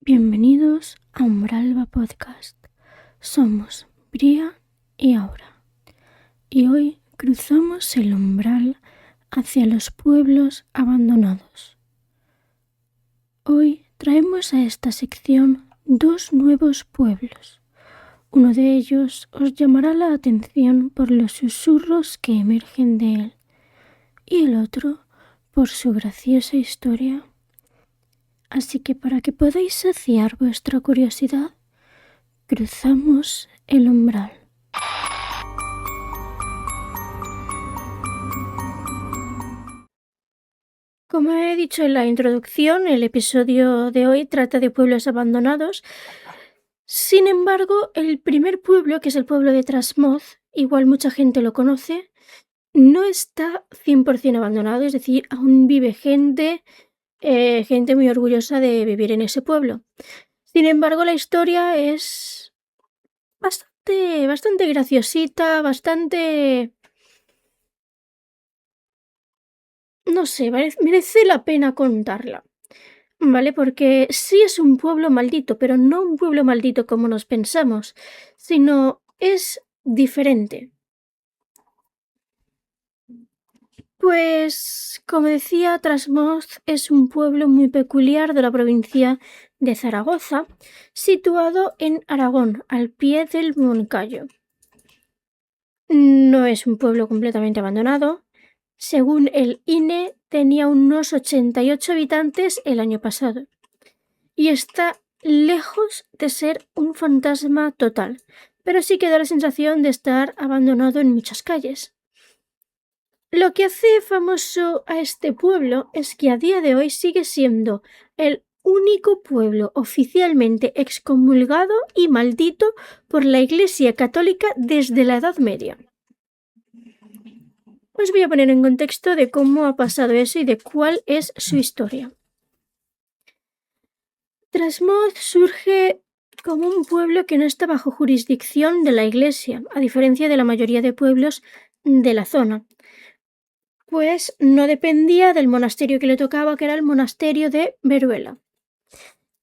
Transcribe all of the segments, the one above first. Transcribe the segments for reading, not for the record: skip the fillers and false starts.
Bienvenidos a Umbralba Podcast. Somos Bria y Aura. Y hoy cruzamos el umbral hacia los pueblos abandonados. Hoy traemos a esta sección dos nuevos pueblos. Uno de ellos os llamará la atención por los susurros que emergen de él y el otro por su graciosa historia. Así que para que podáis saciar vuestra curiosidad, cruzamos el umbral. Como he dicho en la introducción, el episodio de hoy trata de pueblos abandonados. Sin embargo, el primer pueblo, que es el pueblo de Trasmoz, igual mucha gente lo conoce, no está 100% abandonado, es decir, aún vive gente muy orgullosa de vivir en ese pueblo. Sin embargo, la historia es bastante graciosita, no sé, merece la pena contarla, ¿vale? Porque sí es un pueblo maldito, pero no un pueblo maldito como nos pensamos, sino es diferente. Pues, como decía, Trasmoz es un pueblo muy peculiar de la provincia de Zaragoza, situado en Aragón, al pie del Moncayo. No es un pueblo completamente abandonado. Según el INE, tenía unos 88 habitantes el año pasado. Y está lejos de ser un fantasma total, pero sí que da la sensación de estar abandonado en muchas calles. Lo que hace famoso a este pueblo es que a día de hoy sigue siendo el único pueblo oficialmente excomulgado y maldito por la Iglesia Católica desde la Edad Media. Os voy a poner en contexto de cómo ha pasado eso y de cuál es su historia. Trasmoz surge como un pueblo que no está bajo jurisdicción de la Iglesia, a diferencia de la mayoría de pueblos de la zona, pues no dependía del monasterio que le tocaba, que era el monasterio de Veruela.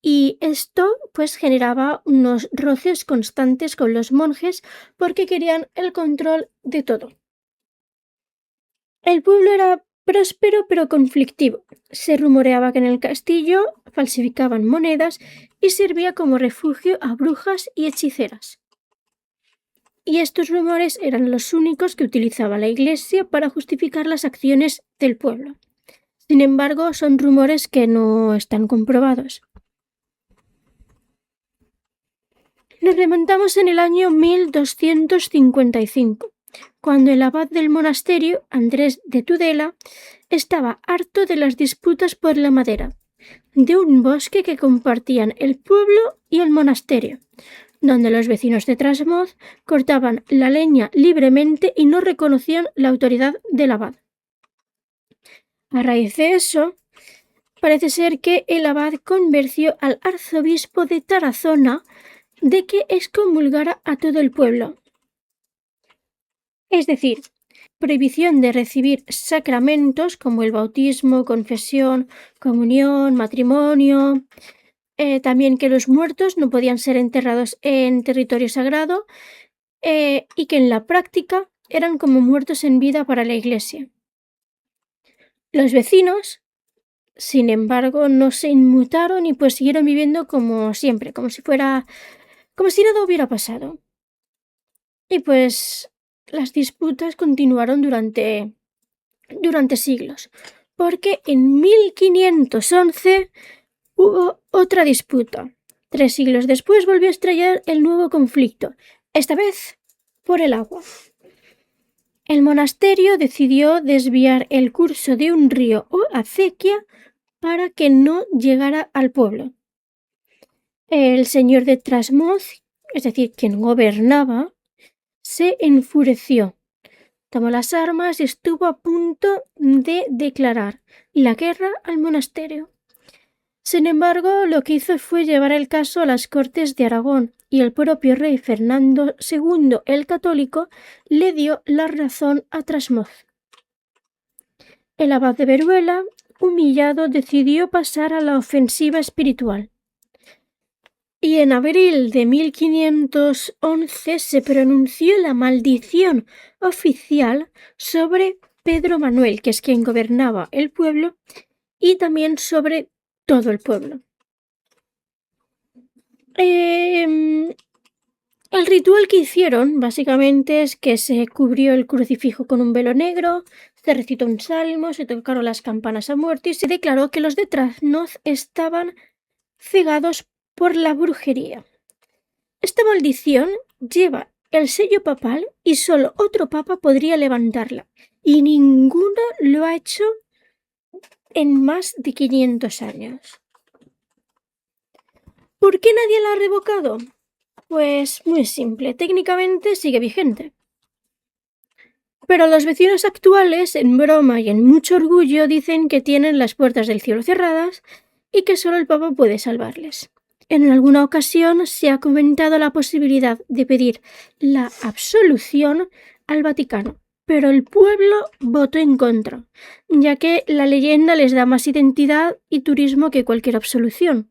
Y esto pues generaba unos roces constantes con los monjes porque querían el control de todo. El pueblo era próspero pero conflictivo. Se rumoreaba que en el castillo falsificaban monedas y servía como refugio a brujas y hechiceras. Y estos rumores eran los únicos que utilizaba la Iglesia para justificar las acciones del pueblo. Sin embargo, son rumores que no están comprobados. Nos remontamos en el año 1255, cuando el abad del monasterio, Andrés de Tudela, estaba harto de las disputas por la madera, de un bosque que compartían el pueblo y el monasterio, donde los vecinos de Trasmoz cortaban la leña libremente y no reconocían la autoridad del abad. A raíz de eso, parece ser que el abad convenció al arzobispo de Tarazona de que excomulgara a todo el pueblo. Es decir, prohibición de recibir sacramentos como el bautismo, confesión, comunión, matrimonio, también que los muertos no podían ser enterrados en territorio sagrado y que en la práctica eran como muertos en vida para la Iglesia. Los vecinos, sin embargo, no se inmutaron y pues siguieron viviendo como siempre, como si nada hubiera pasado. Y pues las disputas continuaron durante siglos, porque en 1511 hubo otra disputa. 3 siglos después volvió a estallar el nuevo conflicto, esta vez por el agua. El monasterio decidió desviar el curso de un río o acequia para que no llegara al pueblo. El señor de Trasmoz, es decir, quien gobernaba, se enfureció, tomó las armas y estuvo a punto de declarar la guerra al monasterio. Sin embargo, lo que hizo fue llevar el caso a las Cortes de Aragón y el propio rey Fernando II el Católico le dio la razón a Trasmoz. El abad de Veruela, humillado, decidió pasar a la ofensiva espiritual. Y en abril de 1511 se pronunció la maldición oficial sobre Pedro Manuel, que es quien gobernaba el pueblo, y también sobre todo el pueblo. El ritual que hicieron básicamente es que se cubrió el crucifijo con un velo negro, se recitó un salmo, se tocaron las campanas a muerte y se declaró que los de Trasnoz estaban cegados por la brujería. Esta maldición lleva el sello papal y solo otro papa podría levantarla, y ninguno lo ha hecho en más de 500 años. ¿Por qué nadie la ha revocado? Pues muy simple, técnicamente sigue vigente. Pero los vecinos actuales, en broma y en mucho orgullo, dicen que tienen las puertas del cielo cerradas y que solo el Papa puede salvarles. En alguna ocasión se ha comentado la posibilidad de pedir la absolución al Vaticano, pero el pueblo votó en contra, ya que la leyenda les da más identidad y turismo que cualquier absolución.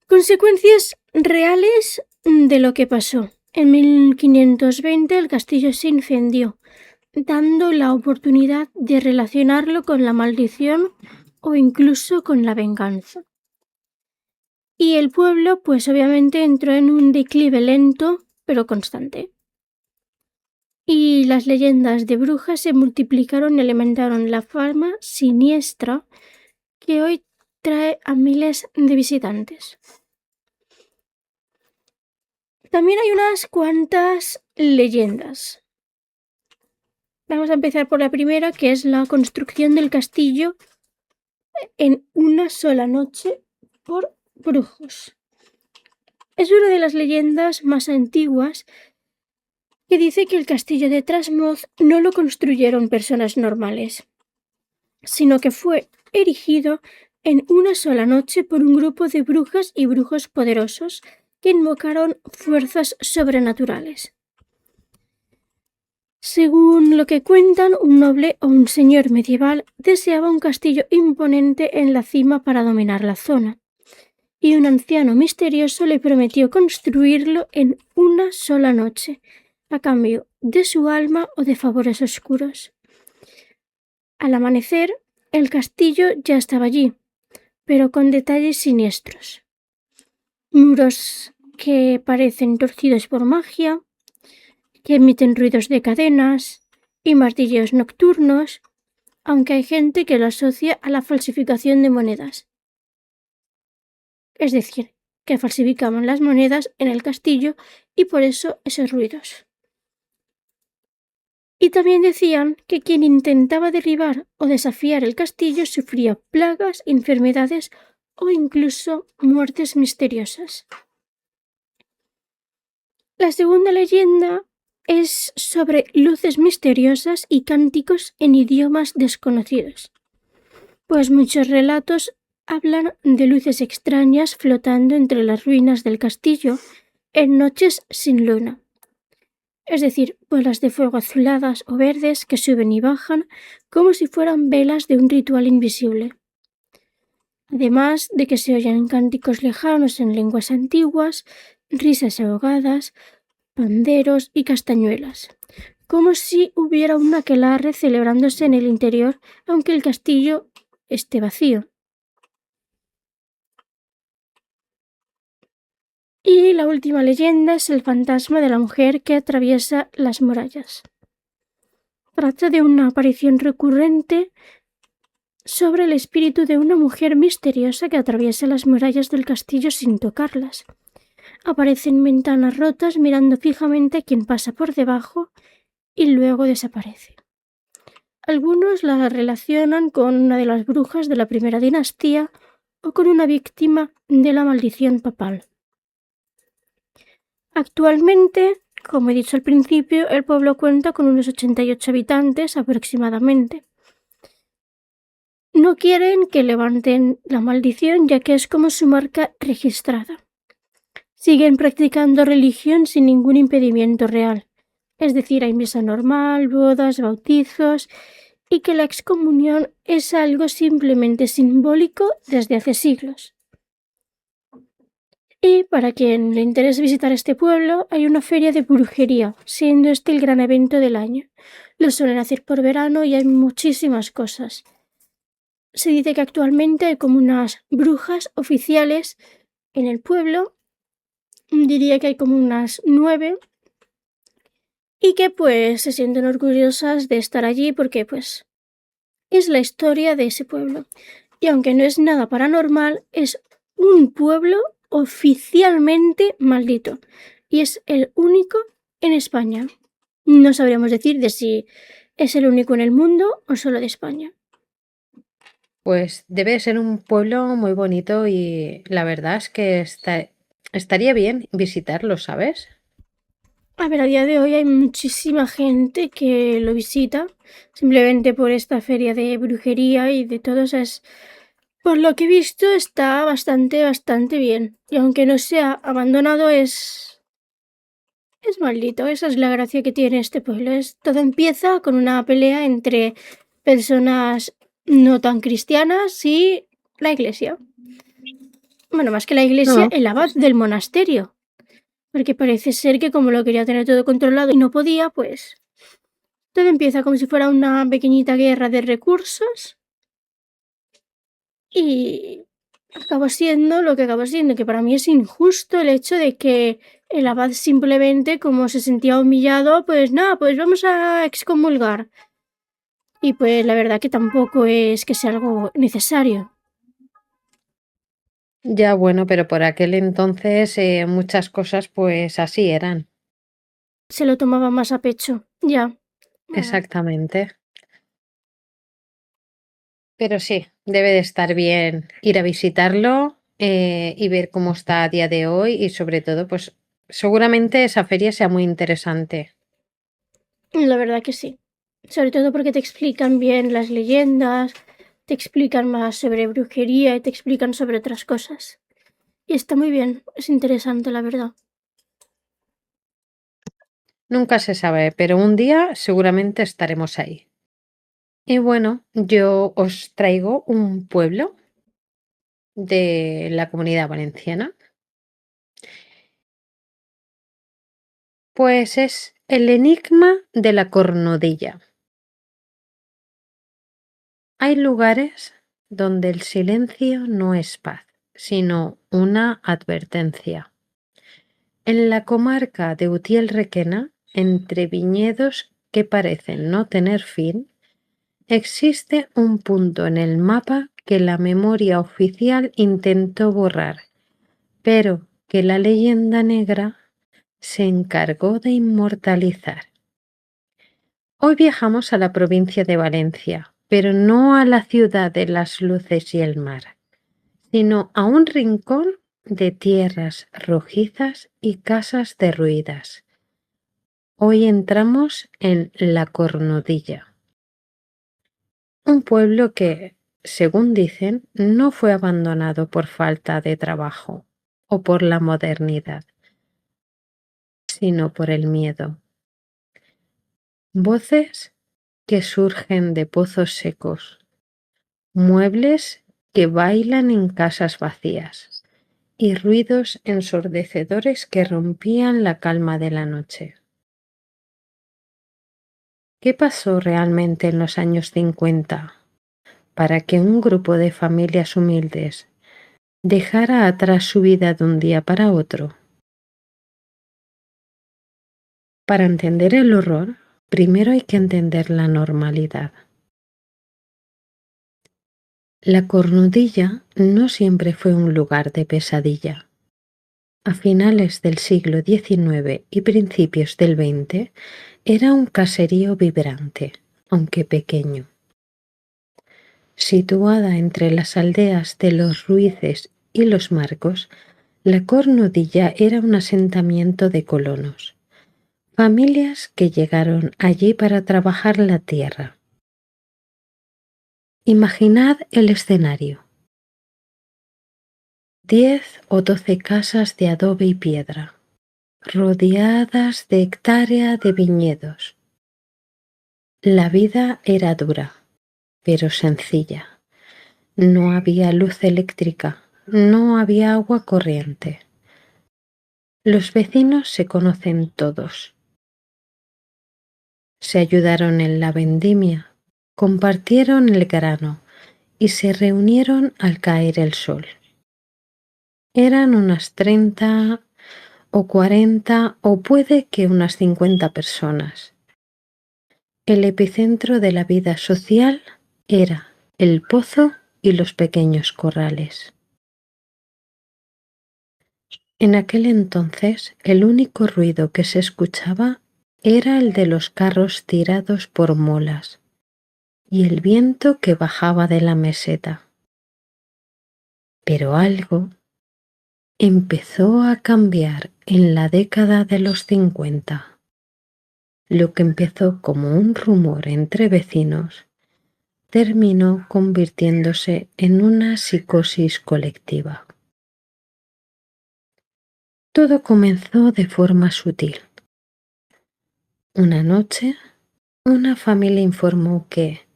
Consecuencias reales de lo que pasó. En 1520 el castillo se incendió, dando la oportunidad de relacionarlo con la maldición o incluso con la venganza. Y el pueblo, pues obviamente entró en un declive lento, pero constante. Y las leyendas de brujas se multiplicaron y alimentaron la fama siniestra que hoy trae a miles de visitantes. También hay unas cuantas leyendas. Vamos a empezar por la primera, que es la construcción del castillo en una sola noche por brujos. Es una de las leyendas más antiguas que dice que el castillo de Trasmoz no lo construyeron personas normales, sino que fue erigido en una sola noche por un grupo de brujas y brujos poderosos que invocaron fuerzas sobrenaturales. Según lo que cuentan, un noble o un señor medieval deseaba un castillo imponente en la cima para dominar la zona, y un anciano misterioso le prometió construirlo en una sola noche, a cambio de su alma o de favores oscuros. Al amanecer, el castillo ya estaba allí, pero con detalles siniestros. Muros que parecen torcidos por magia, que emiten ruidos de cadenas y martilleos nocturnos, aunque hay gente que lo asocia a la falsificación de monedas. Es decir, que falsificaban las monedas en el castillo y por eso esos ruidos. Y también decían que quien intentaba derribar o desafiar el castillo sufría plagas, enfermedades o incluso muertes misteriosas. La segunda leyenda es sobre luces misteriosas y cánticos en idiomas desconocidos, pues muchos relatos hablan de luces extrañas flotando entre las ruinas del castillo en noches sin luna. Es decir, bolas de fuego azuladas o verdes que suben y bajan como si fueran velas de un ritual invisible. Además de que se oyen cánticos lejanos en lenguas antiguas, risas ahogadas, panderos y castañuelas, como si hubiera un aquelarre celebrándose en el interior, aunque el castillo esté vacío. Y la última leyenda es el fantasma de la mujer que atraviesa las murallas. Trata de una aparición recurrente sobre el espíritu de una mujer misteriosa que atraviesa las murallas del castillo sin tocarlas. Aparece en ventanas rotas mirando fijamente a quien pasa por debajo y luego desaparece. Algunos la relacionan con una de las brujas de la primera dinastía o con una víctima de la maldición papal. Actualmente, como he dicho al principio, el pueblo cuenta con unos 88 habitantes aproximadamente. No quieren que levanten la maldición, ya que es como su marca registrada. Siguen practicando religión sin ningún impedimento real, es decir, hay misa normal, bodas, bautizos, y que la excomunión es algo simplemente simbólico desde hace siglos. Y para quien le interese visitar este pueblo, hay una feria de brujería, siendo este el gran evento del año. Lo suelen hacer por verano y hay muchísimas cosas. Se dice que actualmente hay como unas brujas oficiales en el pueblo. Diría que hay como unas 9 y que pues se sienten orgullosas de estar allí porque pues es la historia de ese pueblo. Y aunque no es nada paranormal, es un pueblo oficialmente maldito. Y es el único en España. No sabríamos decir de si es el único en el mundo o solo de España. Pues debe ser un pueblo muy bonito y la verdad es que estaría bien visitarlo, ¿sabes? A ver, a día de hoy hay muchísima gente que lo visita simplemente por esta feria de brujería y de todo. O sea, por lo que he visto está bastante bien. Y aunque no sea abandonado, es maldito. Esa es la gracia que tiene este pueblo. Todo empieza con una pelea entre personas no tan cristianas y la iglesia. Bueno, más que la iglesia, No, el abad del monasterio. Porque parece ser que como lo quería tener todo controlado y no podía, pues todo empieza como si fuera una pequeñita guerra de recursos y acabó siendo lo que acabó siendo, que para mí es injusto el hecho de que el abad simplemente, como se sentía humillado, pues nada, pues vamos a excomulgar. Y pues la verdad que tampoco es que sea algo necesario. ya bueno, pero por aquel entonces muchas cosas pues así eran. Se lo tomaba más a pecho, ya. Ah, Exactamente. Pero sí, debe de estar bien ir a visitarlo y ver cómo está a día de hoy y sobre todo, pues seguramente esa feria sea muy interesante. la verdad que sí. Sobre todo porque te explican bien las leyendas, te explican más sobre brujería y te explican sobre otras cosas. Y está muy bien, es interesante, la verdad. Nunca se sabe, pero un día seguramente estaremos ahí. Y bueno, yo os traigo un pueblo de la Comunidad Valenciana. Pues es el enigma de la Cornudilla. Hay lugares donde el silencio no es paz, sino una advertencia. En la comarca de Utiel-Requena, entre viñedos que parecen no tener fin, existe un punto en el mapa que la memoria oficial intentó borrar, pero que la leyenda negra se encargó de inmortalizar. Hoy viajamos a la provincia de Valencia, pero no a la ciudad de las luces y el mar, sino a un rincón de tierras rojizas y casas derruidas. Hoy entramos en La Cornudilla, un pueblo que, según dicen, no fue abandonado por falta de trabajo o por la modernidad, sino por el miedo. Voces que surgen de pozos secos, muebles que bailan en casas vacías y ruidos ensordecedores que rompían la calma de la noche. ¿Qué pasó realmente en los años 50 para que un grupo de familias humildes dejara atrás su vida de un día para otro? Para entender el horror, primero hay que entender la normalidad. La Cornudilla no siempre fue un lugar de pesadilla. A finales del siglo XIX y principios del XX era un caserío vibrante, aunque pequeño. Situada entre las aldeas de los Ruices y los Marcos, la Cornudilla era un asentamiento de colonos, familias que llegaron allí para trabajar la tierra. Imaginad el escenario. 10 o 12 casas de adobe y piedra, rodeadas de hectárea de viñedos. La vida era dura, pero sencilla. No había luz eléctrica, no había agua corriente. Los vecinos se conocen todos. Se ayudaron en la vendimia, compartieron el grano y se reunieron al caer el sol. Eran unas 30 o 40 o puede que unas 50 personas. El epicentro de la vida social era el pozo y los pequeños corrales. En aquel entonces, el único ruido que se escuchaba era el de los carros tirados por mulas y el viento que bajaba de la meseta. Pero algo empezó a cambiar en la década de los 50. Lo que empezó como un rumor entre vecinos terminó convirtiéndose en una psicosis colectiva. Todo comenzó de forma sutil. Una noche, una familia informó que,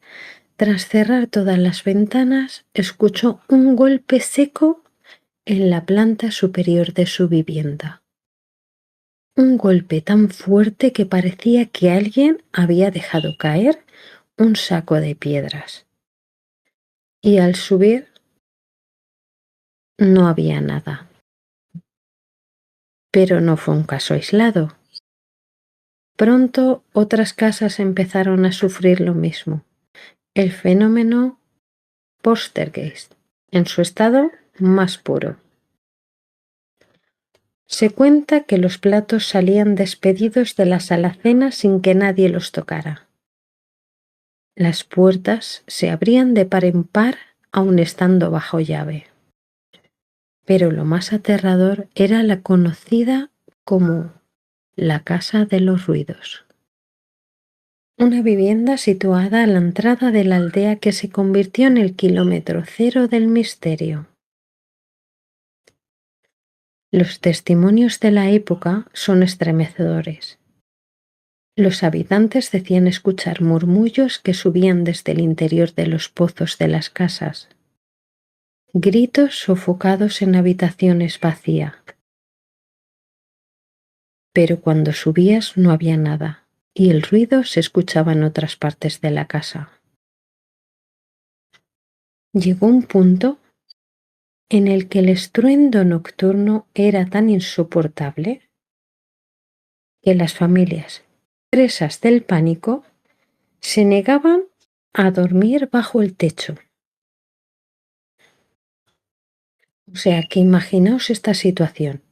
tras cerrar todas las ventanas, escuchó un golpe seco en la planta superior de su vivienda. Un golpe tan fuerte que parecía que alguien había dejado caer un saco de piedras. Y al subir, no había nada. Pero no fue un caso aislado. Pronto otras casas empezaron a sufrir lo mismo. El fenómeno Poltergeist, en su estado más puro. Se cuenta que los platos salían despedidos de las alacenas sin que nadie los tocara. Las puertas se abrían de par en par aun estando bajo llave. Pero lo más aterrador era la conocida como la Casa de los Ruidos. Una vivienda situada a la entrada de la aldea que se convirtió en el kilómetro cero del misterio. Los testimonios de la época son estremecedores. Los habitantes decían escuchar murmullos que subían desde el interior de los pozos de las casas. Gritos sofocados en habitaciones vacías. Pero cuando subías no había nada, y el ruido se escuchaba en otras partes de la casa. Llegó un punto en el que el estruendo nocturno era tan insoportable que las familias, presas del pánico, se negaban a dormir bajo el techo. O sea que imaginaos esta situación.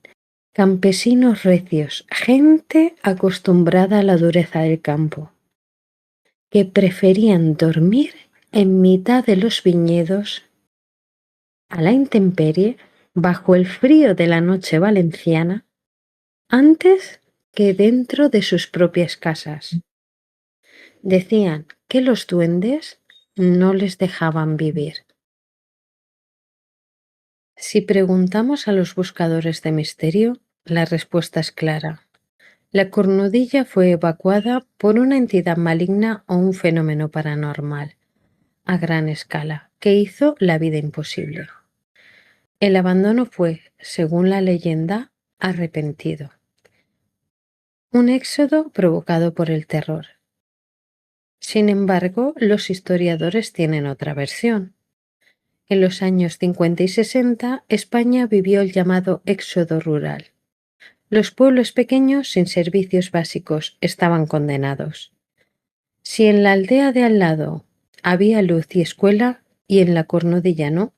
Campesinos recios, gente acostumbrada a la dureza del campo, que preferían dormir en mitad de los viñedos, a la intemperie, bajo el frío de la noche valenciana, antes que dentro de sus propias casas. Decían que los duendes no les dejaban vivir. Si preguntamos a los buscadores de misterio, la respuesta es clara. La Cornudilla fue evacuada por una entidad maligna o un fenómeno paranormal a gran escala que hizo la vida imposible. El abandono fue, según la leyenda, arrepentido. Un éxodo provocado por el terror. Sin embargo, los historiadores tienen otra versión. En los años 50 y 60, España vivió el llamado éxodo rural. Los pueblos pequeños sin servicios básicos estaban condenados. Si en la aldea de al lado había luz y escuela, y en la Cornudilla no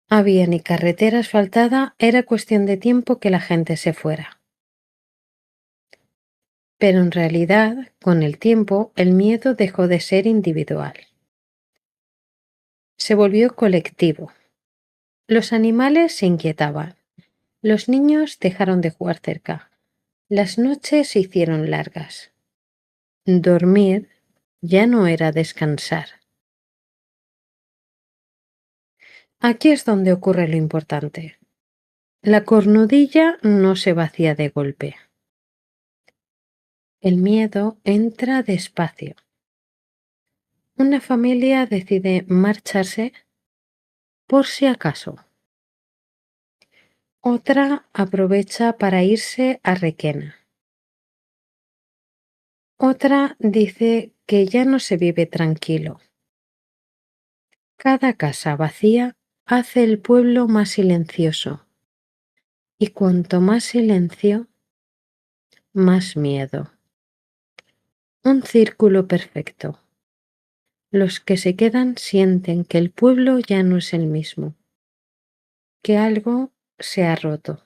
había ni carretera asfaltada, era cuestión de tiempo que la gente se fuera. Pero en realidad, con el tiempo, el miedo dejó de ser individual. Se volvió colectivo. Los animales se inquietaban. Los niños dejaron de jugar cerca. Las noches se hicieron largas. Dormir ya no era descansar. Aquí es donde ocurre lo importante. La Cornudilla no se vacía de golpe. El miedo entra despacio. Una familia decide marcharse por si acaso. Otra aprovecha para irse a Requena. Otra dice que ya no se vive tranquilo. Cada casa vacía hace el pueblo más silencioso. Y cuanto más silencio, más miedo. Un círculo perfecto. Los que se quedan sienten que el pueblo ya no es el mismo, que algo se ha roto.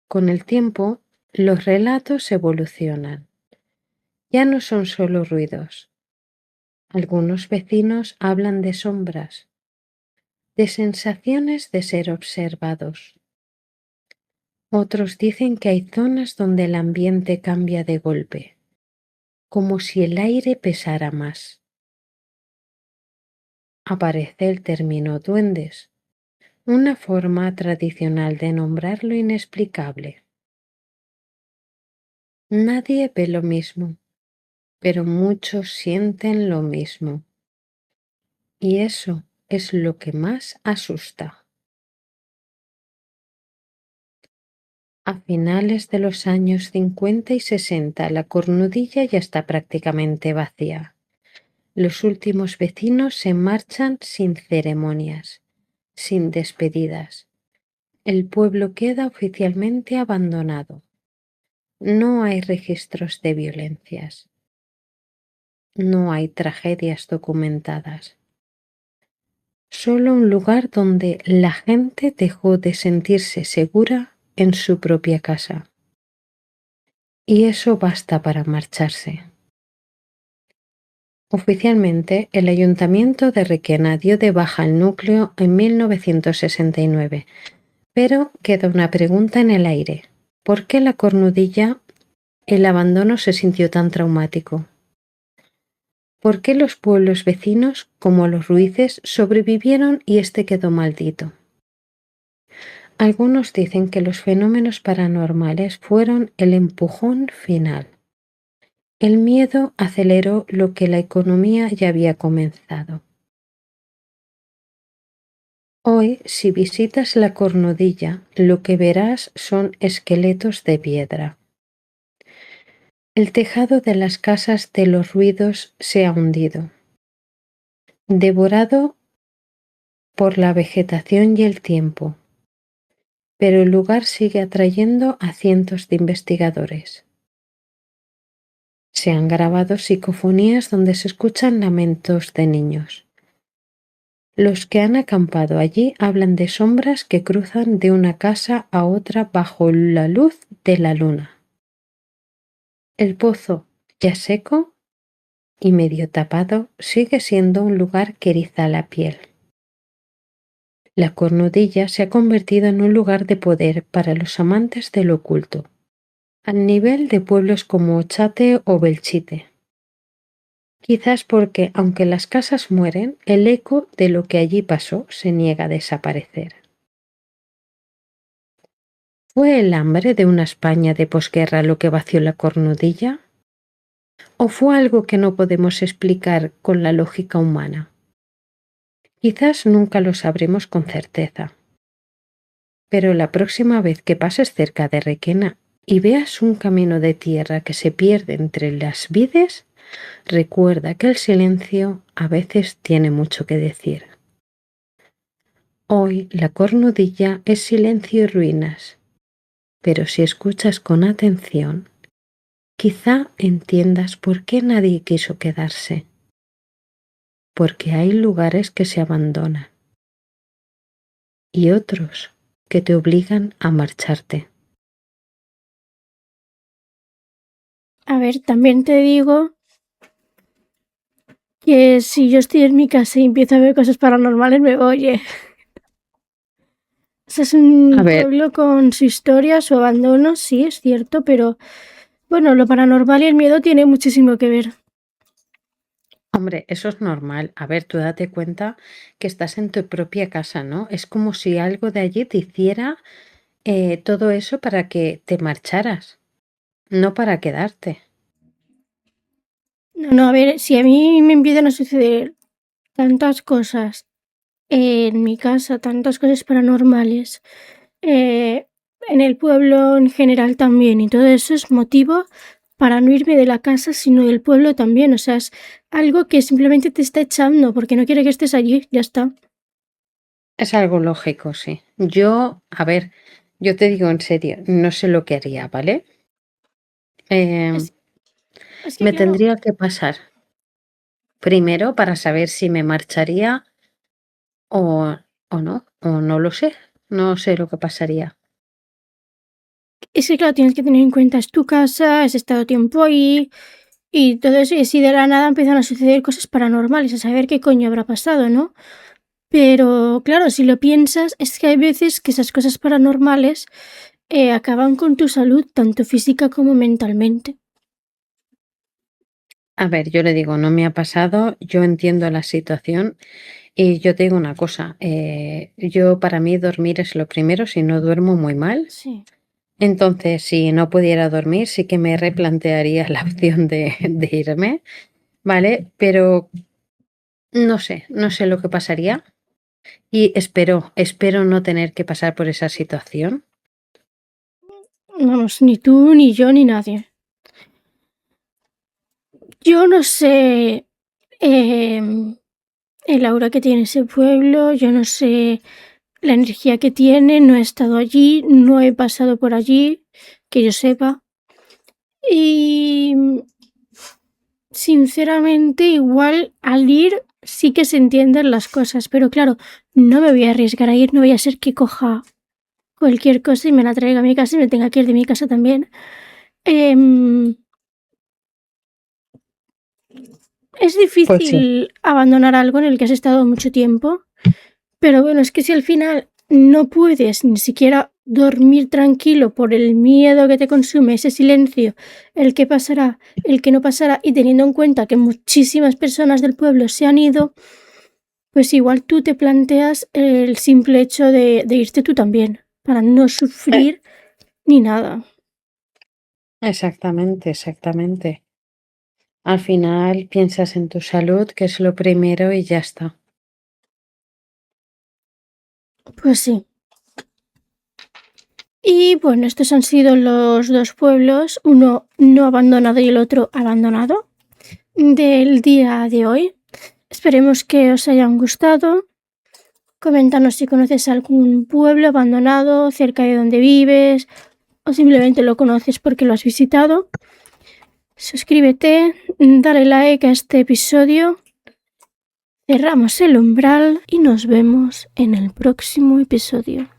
Con el tiempo, los relatos evolucionan. Ya no son solo ruidos. Algunos vecinos hablan de sombras, de sensaciones de ser observados. Otros dicen que hay zonas donde el ambiente cambia de golpe, como si el aire pesara más. Aparece el término duendes, una forma tradicional de nombrar lo inexplicable. Nadie ve lo mismo, pero muchos sienten lo mismo. Y eso es lo que más asusta. A finales de los años 50 y 60, la Cornudilla ya está prácticamente vacía. Los últimos vecinos se marchan sin ceremonias, sin despedidas. El pueblo queda oficialmente abandonado. No hay registros de violencias. No hay tragedias documentadas. Solo un lugar donde la gente dejó de sentirse segura en su propia casa. Y eso basta para marcharse. Oficialmente, el Ayuntamiento de Requena dio de baja el núcleo en 1969, pero queda una pregunta en el aire. ¿Por qué la Cornudilla el abandono se sintió tan traumático? ¿Por qué los pueblos vecinos, como los Ruices, sobrevivieron y este quedó maldito? Algunos dicen que los fenómenos paranormales fueron el empujón final. El miedo aceleró lo que la economía ya había comenzado. Hoy, si visitas la Cornudilla, lo que verás son esqueletos de piedra. El tejado de las casas de los ruidos se ha hundido, devorado por la vegetación y el tiempo, pero el lugar sigue atrayendo a cientos de investigadores. Se han grabado psicofonías donde se escuchan lamentos de niños. Los que han acampado allí hablan de sombras que cruzan de una casa a otra bajo la luz de la luna. El pozo, ya seco y medio tapado, sigue siendo un lugar que eriza la piel. La Cornudilla se ha convertido en un lugar de poder para los amantes del oculto, al nivel de pueblos como Ochate o Belchite. Quizás porque, aunque las casas mueren, el eco de lo que allí pasó se niega a desaparecer. ¿Fue el hambre de una España de posguerra lo que vació la Cornudilla? ¿O fue algo que no podemos explicar con la lógica humana? Quizás nunca lo sabremos con certeza. Pero la próxima vez que pases cerca de Requena y veas un camino de tierra que se pierde entre las vides, recuerda que el silencio a veces tiene mucho que decir. Hoy la Cornudilla es silencio y ruinas, pero si escuchas con atención, quizá entiendas por qué nadie quiso quedarse. Porque hay lugares que se abandonan y otros que te obligan a marcharte. A ver, también te digo que si yo estoy en mi casa y empiezo a ver cosas paranormales, me voy, ¿eh? O sea, es un pueblo con su historia, su abandono, sí, es cierto, pero bueno, lo paranormal y el miedo tiene muchísimo que ver. Hombre, eso es normal. A ver, tú date cuenta que estás en tu propia casa, ¿no? Es como si algo de allí te hiciera todo eso para que te marcharas, no para quedarte. No, a ver, si a mí me empiezan a suceder tantas cosas en mi casa tantas cosas paranormales, en el pueblo en general también, y todo eso es motivo para no irme de la casa, sino del pueblo también. O sea, es algo que simplemente te está echando porque no quiere que estés allí, ya está. Es algo lógico, sí. Yo, a ver, yo te digo en serio, no sé lo que haría, ¿vale? Es, es que Me claro, tendría que pasar primero para saber si me marcharía o, o no lo sé. No sé lo que pasaría. es que claro, tienes que tener en cuenta, es tu casa, has estado tiempo ahí y todo eso, y así de la nada empiezan a suceder cosas paranormales, a saber qué coño habrá pasado, ¿no? Pero claro, si lo piensas, es que hay veces que esas cosas paranormales acaban con tu salud, tanto física como mentalmente. A ver, yo le digo, no me ha pasado, yo entiendo la situación y yo te digo una cosa, yo para mí dormir es lo primero, si no duermo muy mal. Sí. Entonces, si no pudiera dormir, sí que me replantearía la opción de irme, ¿vale? Pero no sé lo que pasaría y espero no tener que pasar por esa situación. Vamos, ni tú, ni yo, ni nadie. Yo no sé el aura que tiene ese pueblo, yo no sé la energía que tiene, no he estado allí, no he pasado por allí, que yo sepa. Y sinceramente, igual al ir sí que se entienden las cosas, pero claro, no me voy a arriesgar a ir, no voy a ser que coja cualquier cosa y me la traiga a mi casa y me tenga que ir de mi casa también. Es Pues sí. difícil abandonar algo en el que has estado mucho tiempo, pero bueno, es que si al final no puedes ni siquiera dormir tranquilo por el miedo que te consume ese silencio, el que pasará, el que no pasará, y teniendo en cuenta que muchísimas personas del pueblo se han ido, pues igual tú te planteas el simple hecho de irte tú también, para no Eh, sufrir ni nada. Exactamente, exactamente. Al final piensas en tu salud, que es lo primero y ya está. Pues sí. Y bueno, estos han sido los dos pueblos, uno no abandonado y el otro abandonado, del día de hoy. Esperemos que os hayan gustado. Coméntanos si conoces algún pueblo abandonado cerca de donde vives o simplemente lo conoces porque lo has visitado. Suscríbete, dale like a este episodio. Cerramos el umbral y nos vemos en el próximo episodio.